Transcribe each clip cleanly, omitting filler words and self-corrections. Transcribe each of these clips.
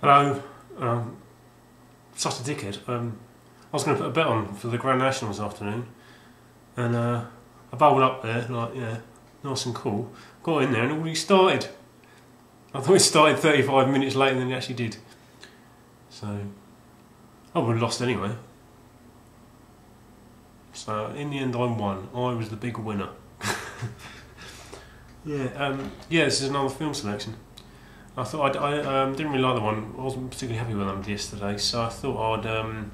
Hello, such a dickhead. I was going to put a bet on for the Grand National this afternoon, and I bowled up there, like, yeah, nice and cool. Got in there and it already started. I thought it started 35 minutes later than it actually did. So, I would have lost anyway. So, in the end I won. I was the big winner. Yeah, this is another film selection. I thought I didn't really like the one. I wasn't particularly happy with them yesterday, so I thought I'd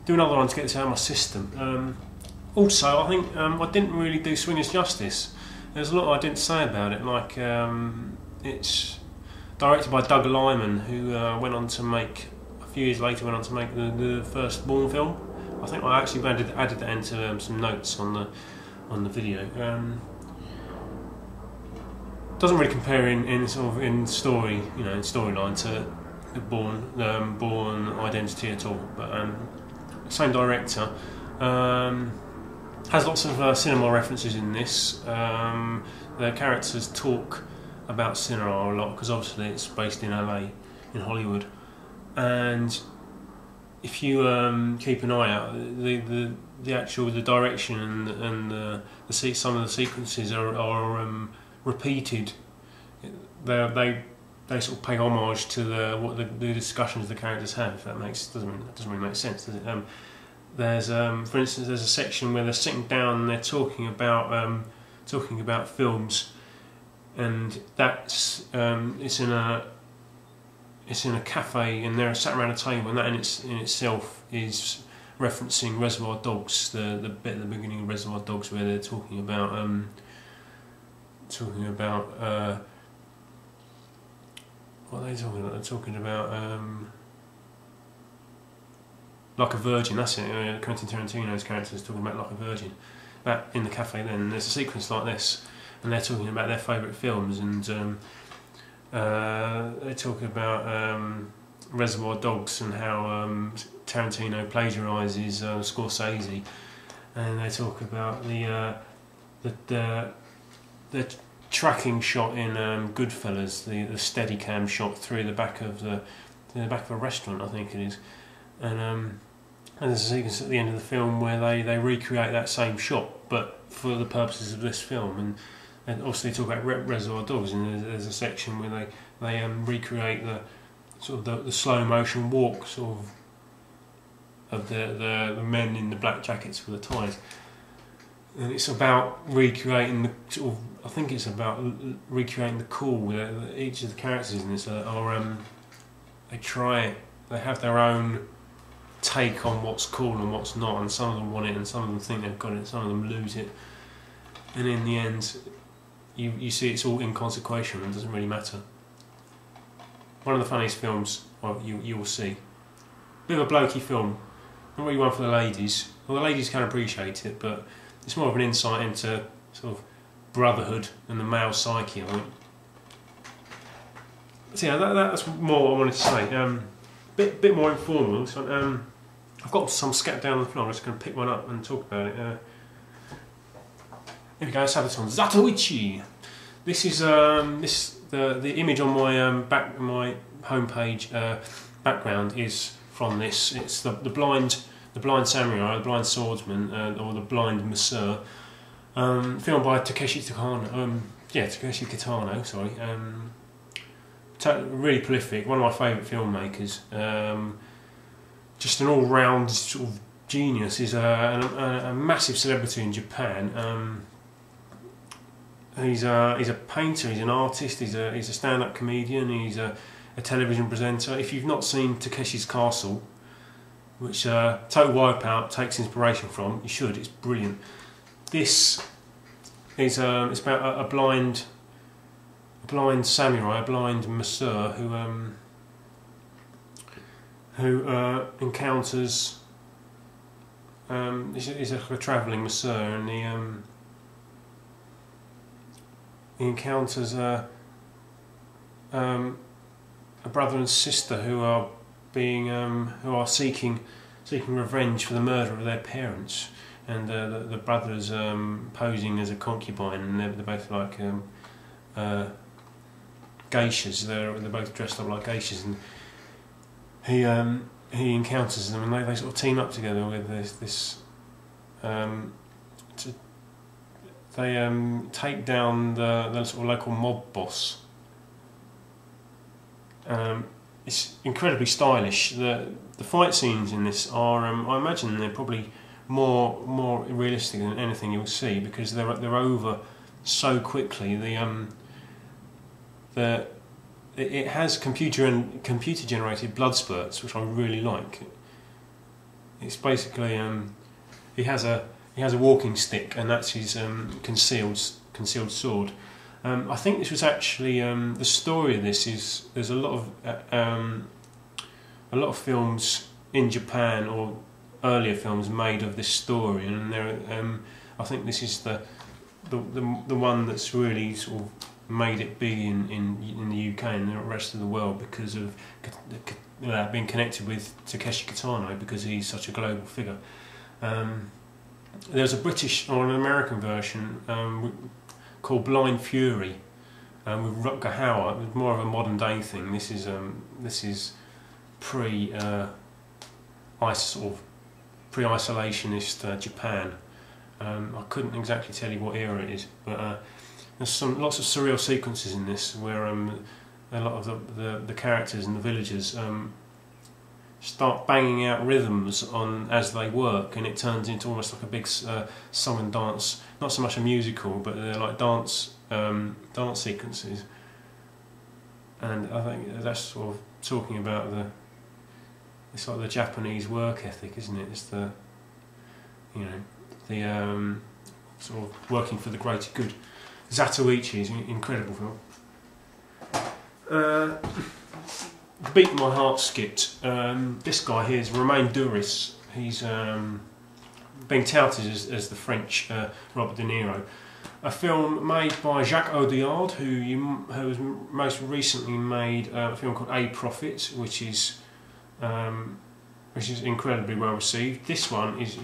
do another one to get this out of my system. Also, I think I didn't really do Swingers justice. There's a lot I didn't say about it, like it's directed by Doug Liman, who went on to make, a few years later, went on to make the first Bourne film. I think I actually added that into some notes on the video. Doesn't really compare in story, in storyline to the Bourne Identity at all. But same director, has lots of cinema references in this. The characters talk about cinema a lot because obviously it's based in LA, in Hollywood, and if you keep an eye out, the direction and some of the sequences are repeated. They sort of pay homage to the discussions the characters have. If that doesn't really make sense, does it? There's for instance, there's a section where they're sitting down and they're talking about films, and that's it's in a cafe, and they're sat around a table, and that in itself is referencing Reservoir Dogs, the bit at the beginning of Reservoir Dogs where they're talking about what are they talking about? They're talking about Like a Virgin. That's it. Quentin Tarantino's character is talking about Like a Virgin. That in the cafe. Then there's a sequence like this, and they're talking about their favourite films, and they're talking about Reservoir Dogs and how Tarantino plagiarises Scorsese, and they talk about the tracking shot in Goodfellas, the Steadicam shot through the back of a restaurant, I think it is, and there's a sequence at the end of the film where they recreate that same shot, but for the purposes of this film, and also they talk about Reservoir Dogs, and there's a section where they recreate the slow motion walk of the men in the black jackets with the ties. And it's about recreating I think it's about recreating the cool. Each of the characters in this they have their own take on what's cool and what's not, and some of them want it, and some of them think they've got it, some of them lose it, and in the end, you see it's all inconsequential and doesn't really matter. One of the funniest films you will see. Bit of a blokey film, not really one for the ladies. Well, the ladies can appreciate it, but it's more of an insight into sort of brotherhood and the male psyche, I think. So yeah, that's more what I wanted to say. Bit more informal. So, I've got some scattered down on the floor. I'm just going to pick one up and talk about it. Here we go. Let's have this one. Zatoichi. This is the image on my my homepage background is from this. It's the blind samurai, the blind swordsman, or the blind masseur, filmed by Takeshi Kitano. Sorry, really prolific. One of my favourite filmmakers. Just an all-round sort of genius. He's a massive celebrity in Japan. He's a painter. He's an artist. He's a stand-up comedian. He's a television presenter. If you've not seen Takeshi's Castle, which Total Wipeout takes inspiration from, you should. It's brilliant. This is it's about a blind samurai, a blind masseur who encounters. He's a travelling masseur, and he encounters a brother and sister who are seeking revenge for the murder of their parents, and the brother's posing as a concubine, and they're both like geishas. They're both dressed up like geishas, and he encounters them, and they sort of team up together with this. They take down the sort of local mob boss. It's incredibly stylish. The fight scenes in this are, I imagine, they're probably more realistic than anything you'll see, because they're over so quickly. It has computer generated blood spurts, which I really like. It's basically he has a walking stick, and that's his concealed sword. I think this was actually the story of this is there's a lot of films in Japan, or earlier films made of this story, and there I think this is the one that's really sort of made it big in the UK and the rest of the world, because of being connected with Takeshi Kitano, because he's such a global figure. There's a British or an American version called Blind Fury with Rutger Hauer. It was more of a modern day thing. This is pre-isolationist Japan. I couldn't exactly tell you what era it is, but there's lots of surreal sequences in this where a lot of the characters and the villagers start banging out rhythms as they work, and it turns into almost like a big song and dance. Not so much a musical, but they're like dance sequences. And I think that's sort of talking about it's like the Japanese work ethic, isn't it? It's the sort of working for the greater good. Zatoichi is an incredible film. The beat my heart skipped. This guy here is Romain Duris. He's being touted as the French Robert De Niro. A film made by Jacques Audiard, who has most recently made a film called A Prophet, which is incredibly well received. This one is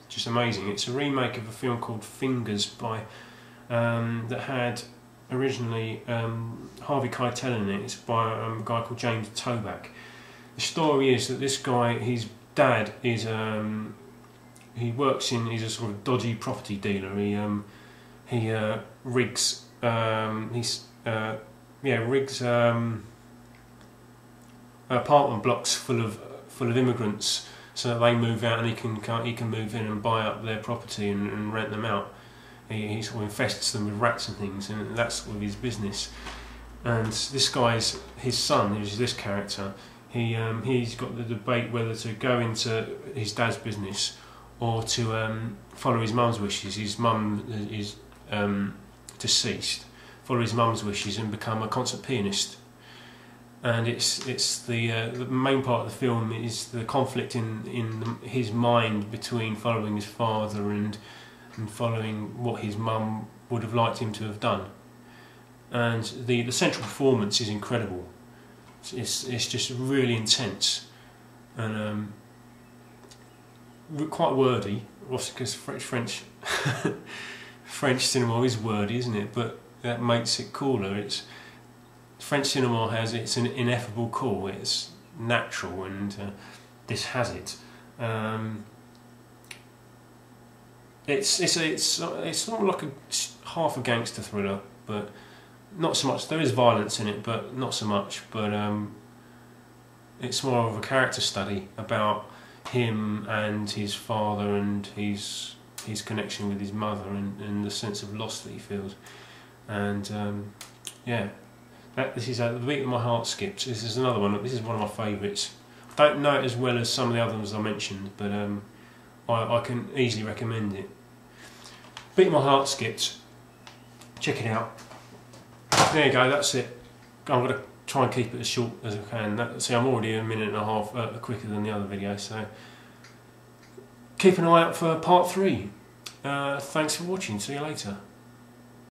just amazing. It's a remake of a film called Fingers by that had originally Harvey Keitel in it. It's by a guy called James Toback. The story is that this guy, his dad is he's a sort of dodgy property dealer. He rigs apartment blocks full of immigrants, so that they move out and he can move in and buy up their property and rent them out. He sort of infests them with rats and things, and that's sort of his business. And this guy's his son, who's this character, he's got the debate whether to go into his dad's business or to follow his mum's wishes. His mum is deceased. Follow his mum's wishes and become a concert pianist. And it's the main part of the film is the conflict in his mind between following his father and following what his mum would have liked him to have done. And the central performance is incredible. It's just really intense and quite wordy, because French French cinema is wordy, isn't it? But that makes it cooler. French cinema has its ineffable cool. It's natural, and this has it. It's not like half a gangster thriller, but not so much. There is violence in it, but not so much. But it's more of a character study about him and his father and his connection with his mother and the sense of loss that he feels. And yeah, this is the beat of my heart skipped. This is another one. This is one of my favourites. I don't know it as well as some of the others I mentioned, but I can easily recommend it. Beat my heart skipped. Check it out. There you go. That's it. I'm going to try and keep it as short as I can. See, I'm already a minute and a half quicker than the other video, so keep an eye out for part 3. Thanks for watching. See you later.